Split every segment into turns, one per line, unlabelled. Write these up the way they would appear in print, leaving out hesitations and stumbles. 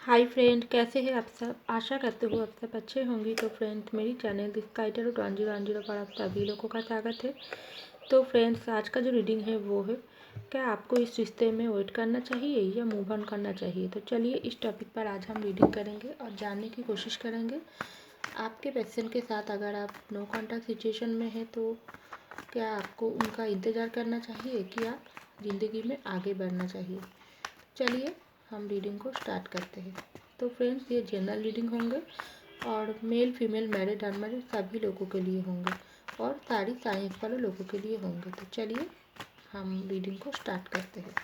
Hi friend, कैसे हैं आप सब। आशा करते हो आप सब अच्छे होंगे। तो फ्रेंड्स, मेरी चैनल दिस काइटर 1010 पर आप सभी लोगों का स्वागत है। तो फ्रेंड्स, आज का जो रीडिंग है वो है, क्या आपको इस रिश्ते में वेट करना चाहिए या मूव ऑन करना चाहिए। तो चलिए इस टॉपिक पर आज हम रीडिंग करेंगे और जानने की कोशिश करेंगे आपके पर्सन के साथ अगर आप नो कॉन्टैक्ट सिचुएशन में हैं तो क्या आपको उनका इंतज़ार करना चाहिए कि आप ज़िंदगी में आगे बढ़ना चाहिए। चलिए हम रीडिंग को स्टार्ट करते हैं। तो फ्रेंड्स, ये जनरल रीडिंग होंगे और मेल फीमेल मैरिड अनमैरिड सभी लोगों के लिए होंगे और सारी साइंस वाले लोगों के लिए होंगे। तो चलिए हम रीडिंग को स्टार्ट करते हैं।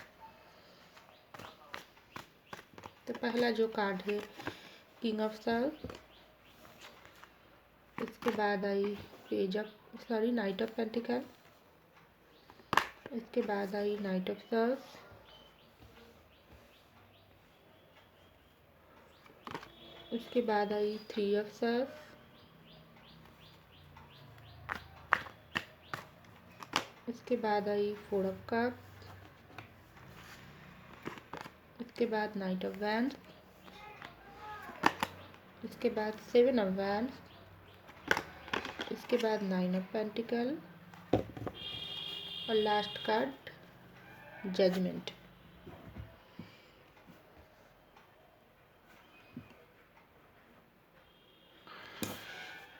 तो पहला जो कार्ड है किंग ऑफ सर्स, इसके बाद आई नाइट ऑफ पेंटिकल, इसके बाद आई नाइट ऑफ सर्स, उसके बाद आई थ्री ऑफ सर्स, इसके बाद आई फोर ऑफ कप, इसके बाद नाइट ऑफ वैंड, इसके बाद सेवन ऑफ वैंड, इसके बाद नाइन ऑफ पेंटिकल और लास्ट कार्ड जजमेंट।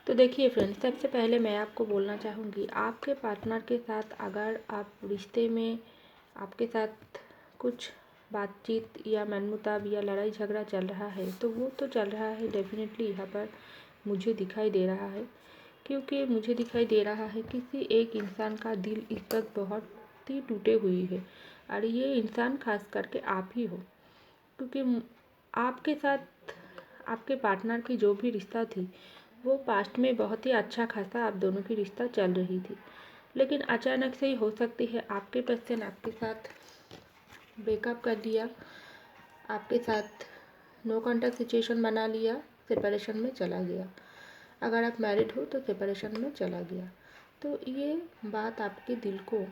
तो देखिए फ्रेंड्स, सबसे पहले मैं आपको बोलना चाहूँगी, आपके पार्टनर के साथ अगर आप रिश्ते में आपके साथ कुछ बातचीत या मनमुटाव या लड़ाई झगड़ा चल रहा है तो वो तो चल रहा है डेफिनेटली। यहाँ पर मुझे दिखाई दे रहा है, क्योंकि मुझे दिखाई दे रहा है किसी एक इंसान का दिल इस वक्त बहुत ही टूटे हुई है और ये इंसान खास करके आप ही हो, क्योंकि आपके साथ आपके पार्टनर की जो भी रिश्ता थी वो पास्ट में बहुत ही अच्छा खासा आप दोनों की रिश्ता चल रही थी, लेकिन अचानक से ही हो सकती है आपके पर्सन आपके साथ ब्रेकअप कर दिया, आपके साथ नो कॉन्टैक्ट सिचुएशन बना लिया, सेपरेशन में चला गया। अगर आप मैरिड हो तो सेपरेशन में चला गया। तो ये बात आपके दिल को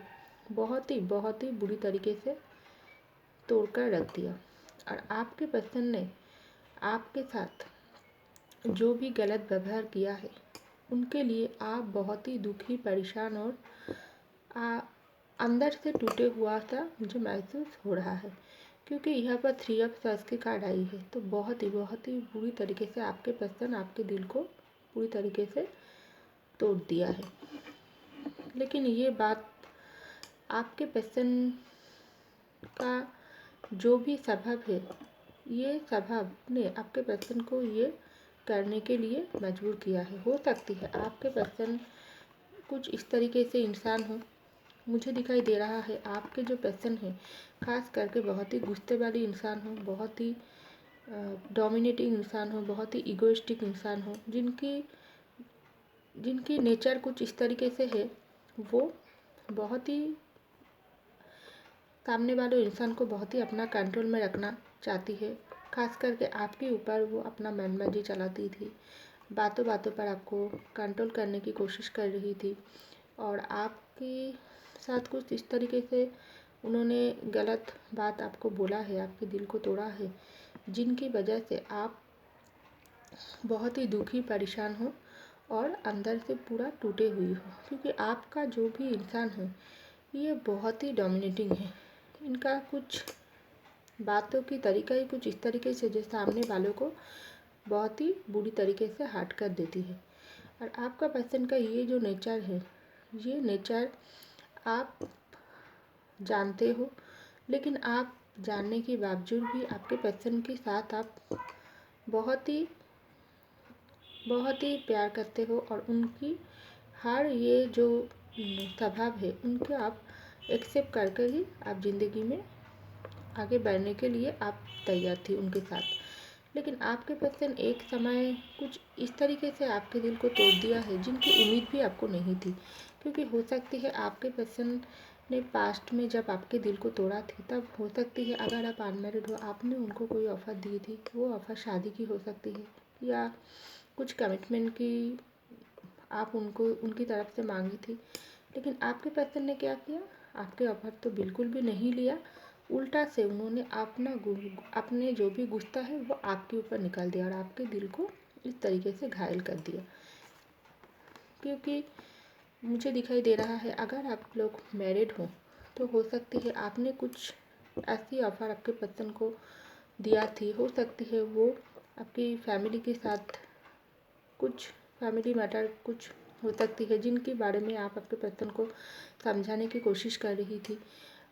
बहुत ही बुरी तरीके से तोड़कर रख दिया और आपके पर्सन ने आपके साथ जो भी गलत व्यवहार किया है उनके लिए आप बहुत ही दुखी, परेशान और अंदर से टूटे हुआ सा मुझे महसूस हो रहा है, क्योंकि यहाँ पर थ्री ऑफ सॉर्ड्स की कार्ड आई है। तो बहुत ही बुरी तरीके से आपके पर्सन आपके दिल को पूरी तरीके से तोड़ दिया है। लेकिन ये बात आपके पर्सन का जो भी स्वभाव है, ये स्वभाव ने आपके पर्सन को ये करने के लिए मजबूर किया है। हो सकती है आपके पर्सन कुछ इस तरीके से इंसान हो, मुझे दिखाई दे रहा है आपके जो पर्सन है खास करके बहुत ही गुस्से वाली इंसान हो, बहुत ही डोमिनेटिंग इंसान हो, बहुत ही इगोइस्टिक इंसान हो, जिनकी नेचर कुछ इस तरीके से है, वो बहुत ही सामने वाले इंसान को बहुत ही अपना कंट्रोल में रखना चाहती है। खास करके आपके ऊपर वो अपना मनमर्जी चलाती थी, बातों बातों पर आपको कंट्रोल करने की कोशिश कर रही थी और आपके साथ कुछ इस तरीके से उन्होंने गलत बात आपको बोला है, आपके दिल को तोड़ा है, जिनकी वजह से आप बहुत ही दुखी, परेशान हो और अंदर से पूरा टूटे हुई हो, क्योंकि आपका जो भी इंसान है ये बहुत ही डोमिनेटिंग है। इनका कुछ बातों की तरीका ही कुछ इस तरीके से जो सामने वालों को बहुत ही बुरी तरीके से हर्ट कर देती है। और आपका पर्सन का ये जो नेचर है, ये नेचर आप जानते हो, लेकिन आप जानने के बावजूद भी आपके पर्सन के साथ आप बहुत ही प्यार करते हो और उनकी हर ये जो स्वभाव है उनको आप एक्सेप्ट करके ही आप ज़िंदगी में आगे बढ़ने के लिए आप तैयार थी उनके साथ। लेकिन आपके पर्सन एक समय कुछ इस तरीके से आपके दिल को तोड़ दिया है जिनकी उम्मीद भी आपको नहीं थी, क्योंकि हो सकती है आपके पर्सन ने पास्ट में जब आपके दिल को तोड़ा थी तब हो सकती है अगर आप अनमैरिड हो, आपने उनको कोई ऑफ़र दी थी, वो ऑफ़र शादी की हो सकती है या कुछ कमिटमेंट की आप उनको उनकी तरफ से मांगी थी। लेकिन आपके पर्सन ने क्या किया, आपके ऑफ़र तो बिल्कुल भी नहीं लिया उल्टा से उन्होंने अपने जो भी गुस्सा है वो आपके ऊपर निकाल दिया और आपके दिल को इस तरीके से घायल कर दिया। क्योंकि मुझे दिखाई दे रहा है अगर आप लोग मैरिड हो तो हो सकती है आपने कुछ ऐसी ऑफ़र आपके पर्सन को दिया थी, हो सकती है वो आपकी फैमिली के साथ कुछ फैमिली मैटर कुछ हो सकती है जिनके बारे में आप आपके पर्सन को समझाने की कोशिश कर रही थी।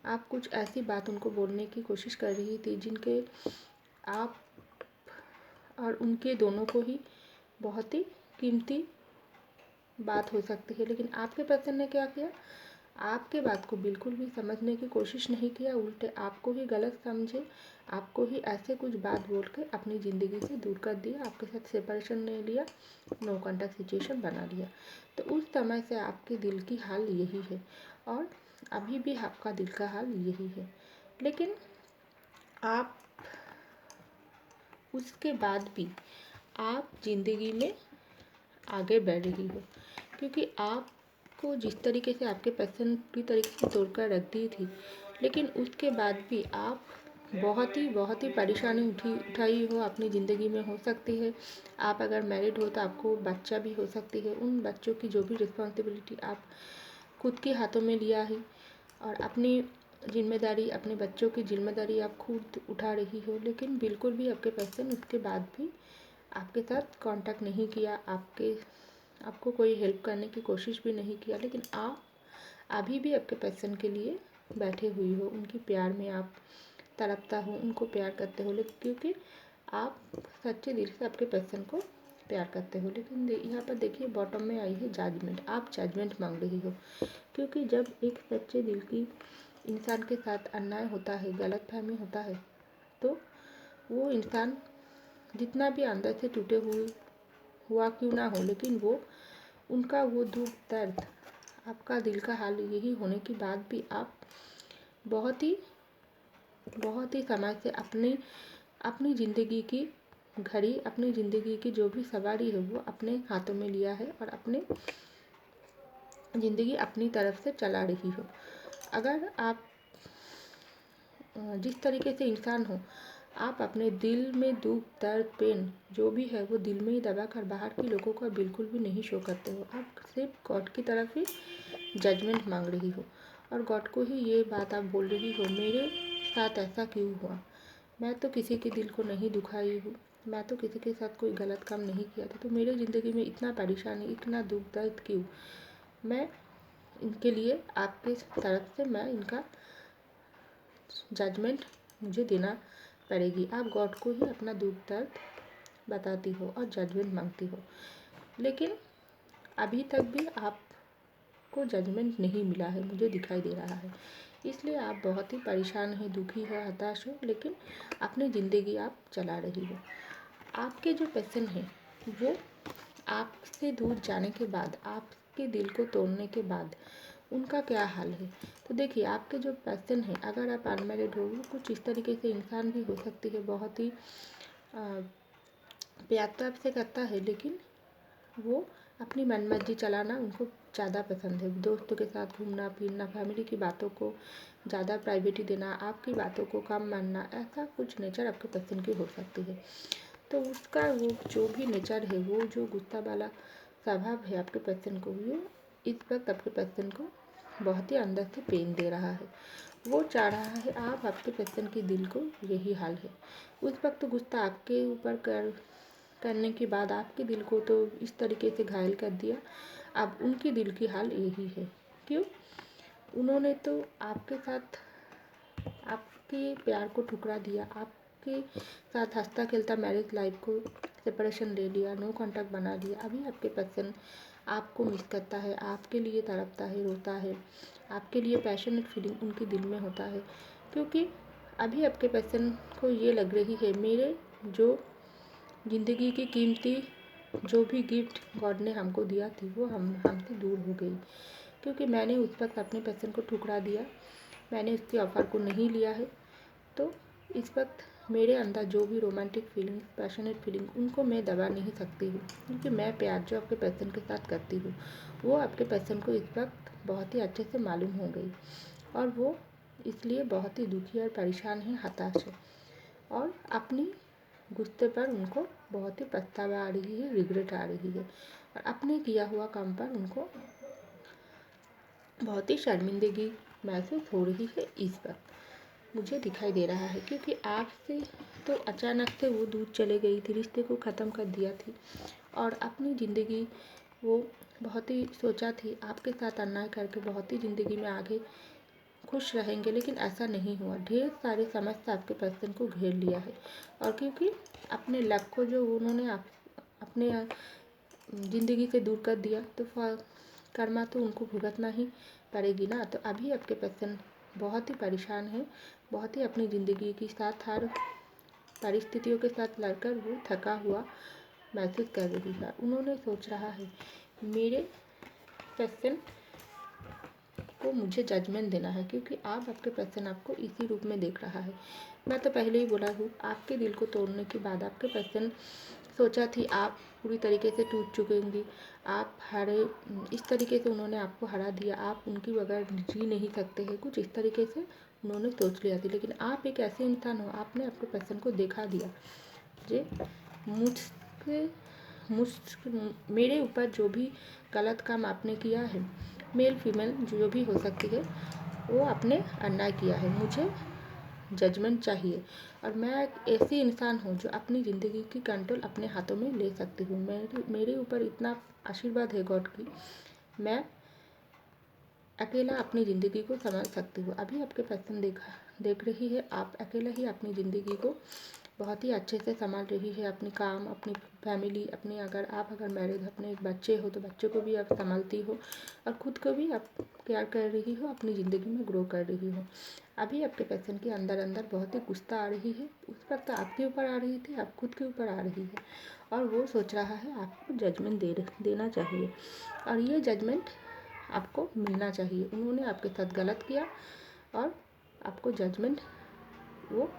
आप कुछ ऐसी बात उनको बोलने की कोशिश कर रही थी जिनके आप और उनके दोनों को ही बहुत ही कीमती बात हो सकती है। लेकिन आपके पर्सन ने क्या किया, आपके बात को बिल्कुल भी समझने की कोशिश नहीं किया, उल्टे आपको ही गलत समझे, आपको ही ऐसे कुछ बात बोल के अपनी ज़िंदगी से दूर कर दिया, आपके साथ सेपरेशन ले लिया, नो कॉन्टैक्ट सिचुएशन बना लिया। तो उस समय से आपके दिल की हाल यही है और अभी भी आपका दिल का हाल यही है। लेकिन आप उसके बाद भी आप ज़िंदगी में आगे बढ़ रही हो, क्योंकि आपको जिस तरीके से आपके पर्सन पूरी तरीके से तोड़कर रख दी थी, लेकिन उसके बाद भी आप बहुत ही परेशानी उठाई हो अपनी ज़िंदगी में। हो सकती है आप अगर मैरिड हो तो आपको बच्चा भी हो सकती है, उन बच्चों की जो भी रिस्पॉन्सिबिलिटी आप खुद के हाथों में लिया है और अपनी जिम्मेदारी, अपने बच्चों की जिम्मेदारी आप खुद उठा रही हो। लेकिन बिल्कुल भी आपके पर्सन उसके बाद भी आपके साथ कांटेक्ट नहीं किया, आपको कोई हेल्प करने की कोशिश भी नहीं किया। लेकिन आप अभी भी आपके पर्सन के लिए बैठे हुई हो, उनकी प्यार में आप तड़पता हो, उनको प्यार करते हो, लेकिन क्योंकि आप सच्चे दिल से आपके पर्सन को प्यार करते हो। लेकिन यहाँ पर देखिए बॉटम में आई है जजमेंट, आप जजमेंट मांग रही हो। क्योंकि जब एक सच्चे दिल की इंसान के साथ अन्याय होता है, गलतफहमी होता है, तो वो इंसान जितना भी अंदर से टूटे हुआ क्यों ना हो, लेकिन वो उनका वो दुख दर्द, आपका दिल का हाल यही होने के बाद भी आप बहुत ही समय से अपनी ज़िंदगी की घड़ी, अपनी ज़िंदगी की जो भी सवारी है वो अपने हाथों में लिया है और अपने ज़िंदगी अपनी तरफ से चला रही हो। अगर आप जिस तरीके से इंसान हो, आप अपने दिल में दुख दर्द पेन जो भी है वो दिल में ही दबा कर बाहर के लोगों को बिल्कुल भी नहीं शो करते हो। आप सिर्फ गॉड की तरफ ही जजमेंट मांग रही हो और गॉड को ही ये बात आप बोल रही हो, मेरे साथ ऐसा क्यों हुआ, मैं तो किसी के दिल को नहीं दुखाई हूँ, मैं तो किसी के साथ कोई गलत काम नहीं किया था, तो मेरे ज़िंदगी में इतना परेशानी, इतना दुख दर्द क्यों। मैं इनके लिए आपके तरफ से मैं इनका जजमेंट मुझे देना पड़ेगी। आप गॉड को ही अपना दुख दर्द बताती हो और जजमेंट मांगती हो, लेकिन अभी तक भी आपको जजमेंट नहीं मिला है, मुझे दिखाई दे रहा है। इसलिए आप बहुत ही परेशान हैं, दुखी हो, हताश हो, लेकिन अपनी ज़िंदगी आप चला रही हो। आपके जो पर्सन हैं वो आपसे दूर जाने के बाद, आपके दिल को तोड़ने के बाद उनका क्या हाल है। तो देखिए आपके जो पर्सन हैं, अगर आप अनमैरिड हो, वो कुछ इस तरीके से इंसान भी हो सकती है, बहुत ही प्यार तो आपसे करता है, लेकिन वो अपनी मनमर्जी चलाना उनको ज़्यादा पसंद है। दोस्तों के साथ घूमना फिरना, फैमिली की बातों को ज़्यादा प्राइवेटी देना, आपकी बातों को कम मानना, ऐसा कुछ नेचर आपके पर्सन की हो सकती है। तो उसका वो जो भी नेचर है, वो जो गुस्सा वाला स्वभाव है आपके पर्सन को, वो इस वक्त आपके पर्सन को बहुत ही अंदर से पेन दे रहा है। वो चाह रहा है आप आपके पर्सन के दिल को यही हाल है। उस वक्त तो गुस्सा आपके ऊपर करने के बाद आपके दिल को तो इस तरीके से घायल कर दिया, अब उनके दिल की हाल यही है। क्यों? उन्होंने तो आपके साथ आपके प्यार को ठुकरा दिया, आपके साथ हंसता खेलता मैरिज लाइफ को सेपरेशन ले लिया, नो कॉन्टैक्ट बना लिया। अभी आपके पर्सन आपको मिस करता है, आपके लिए तड़पता है, रोता है, आपके लिए पैशनेट फीलिंग उनके दिल में होता है। क्योंकि अभी आपके पर्सन को ये लग रही है, मेरे जो ज़िंदगी की कीमती जो भी गिफ्ट गॉड ने हमको दिया थी वो हमसे दूर हो गई, क्योंकि मैंने उस वक्त अपने पर्सन को ठुकरा दिया, मैंने उसके ऑफ़र को नहीं लिया है। तो इस वक्त मेरे अंदर जो भी रोमांटिक फीलिंग, पैशनेट फीलिंग, उनको मैं दबा नहीं सकती हूँ, क्योंकि मैं प्यार जो आपके पर्सन के साथ करती हूँ वो आपके पर्सन को इस वक्त बहुत ही अच्छे से मालूम हो गई और वो इसलिए बहुत ही दुखी और परेशान है, हताश है और अपनी गुस्से पर उनको बहुत ही पछतावा आ रही है, रिग्रेट आ रही है और अपने किया हुआ काम पर उनको बहुत ही शर्मिंदगी महसूस हो रही है। इस वक्त मुझे दिखाई दे रहा है क्योंकि आपसे तो अचानक से वो दूर चले गई थी, रिश्ते को ख़त्म कर दिया थी और अपनी ज़िंदगी वो बहुत ही सोचा थी आपके साथ अन्याय करके बहुत ही ज़िंदगी में आगे खुश रहेंगे, लेकिन ऐसा नहीं हुआ। ढेर सारे समस्या आपके पर्सन को घेर लिया है और क्योंकि अपने लक को जो उन्होंने अपने ज़िंदगी से दूर कर दिया तो कर्मा तो उनको भुगतना ही पड़ेगी ना। तो अभी आपके पर्सन बहुत ही परेशान है, बहुत ही अपनी ज़िंदगी के साथ हर परिस्थितियों के साथ लड़कर वो थका हुआ महसूस कर रही है। उन्होंने सोच रहा है मेरे पर्सन को मुझे जजमेंट देना है क्योंकि आपके पर्सन आपको इसी रूप में देख रहा है। मैं तो पहले ही बोला हूँ, आपके दिल को तोड़ने के बाद आपके पर्सन सोचा थी आप पूरी तरीके से टूट चुकेंगी, आप हारे, इस तरीके से उन्होंने आपको हरा दिया, आप उनकी बगैर जी नहीं सकते हैं, कुछ इस तरीके से उन्होंने सोच लिया था। लेकिन आप एक ऐसे इंसान हो, आपने आपके पर्सन को दिखा दिया जे मेरे ऊपर जो भी गलत काम आपने किया है, मेल फीमेल जो भी हो सकती है, वो आपने अन्याय किया है, मुझे जजमेंट चाहिए और मैं एक ऐसी इंसान हूँ जो अपनी ज़िंदगी की कंट्रोल अपने हाथों में ले सकती हूँ। मेरे ऊपर इतना आशीर्वाद है गॉड की, मैं अकेला अपनी ज़िंदगी को संभाल सकती हूँ। अभी आपके पर्सन देख रही है, आप अकेला ही अपनी ज़िंदगी को बहुत ही अच्छे से संभाल रही है, अपनी काम, अपनी फैमिली, अपनी अगर मैरिड अपने बच्चे हो तो बच्चे को भी आप संभालती हो और ख़ुद को भी आप प्यार कर रही हो, अपनी ज़िंदगी में ग्रो कर रही हो। अभी आपके पर्सन के अंदर अंदर बहुत ही गुस्सा आ रही है, उस वक्त आपके ऊपर आ रही थी, आप खुद के ऊपर आ रही है और वो सोच रहा है आपको जजमेंट देना चाहिए और ये जजमेंट आपको मिलना चाहिए। उन्होंने आपके साथ गलत किया और आपको जजमेंट वो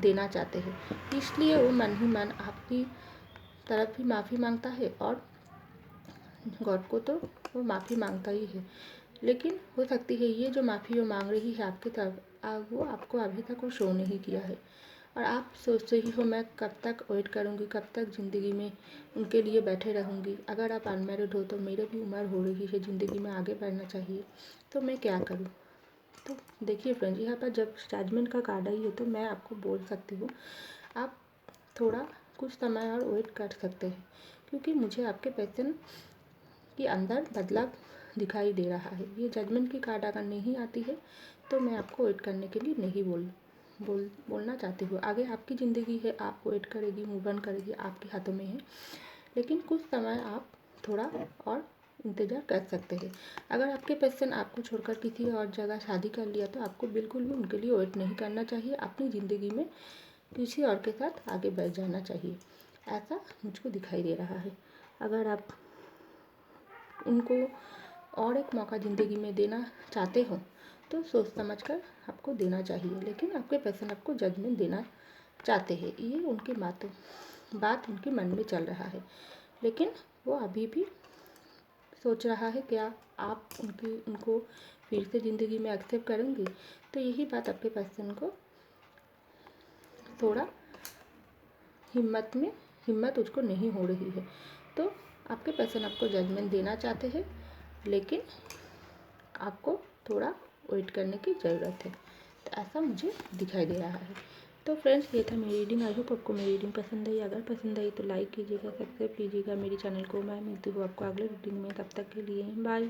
देना चाहते हैं, इसलिए वो मन ही मन आपकी तरफ ही माफ़ी मांगता है और गॉड को तो वो माफ़ी मांगता ही है। लेकिन हो सकती है ये जो माफ़ी वो मांग रही है आपकी तरफ, वो आपको अभी तक वो शो नहीं किया है और आप सोच रही हो मैं कब तक वेट करूँगी, कब तक ज़िंदगी में उनके लिए बैठे रहूँगी। अगर आप अनमैरिड हो तो मेरे भी उम्र हो रही है, ज़िंदगी में आगे बढ़ना चाहिए, तो मैं क्या करूँ। तो देखिए फ्रेंड्स, यहाँ पर जब जजमेंट का कार्ड आई है तो मैं आपको बोल सकती हूँ आप थोड़ा कुछ समय और वेट कर सकते हैं क्योंकि मुझे आपके पर्सन के अंदर बदलाव दिखाई दे रहा है। ये जजमेंट की कार्ड अगर नहीं आती है तो मैं आपको वेट करने के लिए नहीं बोलना चाहती हूँ। आगे आपकी ज़िंदगी है, आप वेट करेगी, मूव ऑन करेगी, आपके हाथों में है, लेकिन कुछ समय आप थोड़ा और इंतज़ार कर सकते हैं। अगर आपके पर्सन आपको छोड़कर किसी और जगह शादी कर लिया तो आपको बिल्कुल भी उनके लिए वेट नहीं करना चाहिए, अपनी ज़िंदगी में किसी और के साथ आगे बढ़ जाना चाहिए, ऐसा मुझको दिखाई दे रहा है। अगर आप उनको और एक मौका ज़िंदगी में देना चाहते हो तो सोच समझ कर आपको देना चाहिए, लेकिन आपके पर्सन आपको जजमेंट देना चाहते हैं, ये उनकी बात उनके मन में चल रहा है, लेकिन वो अभी भी सोच रहा है क्या आप उनको फिर से ज़िंदगी में एक्सेप्ट करेंगे। तो यही बात आपके पर्सन को थोड़ा हिम्मत उसको नहीं हो रही है। तो आपके पर्सन आपको जजमेंट देना चाहते हैं, लेकिन आपको थोड़ा वेट करने की ज़रूरत है, तो ऐसा मुझे दिखाई दे रहा है। तो फ्रेंड्स, ये था मेरी रीडिंग। आई होप आपको मेरी रीडिंग पसंद आई। अगर पसंद आई तो लाइक कीजिएगा, सब्सक्राइब कीजिएगा मेरे चैनल को। मैं मिलती हूँ आपको अगले रीडिंग में, तब तक के लिए बाय।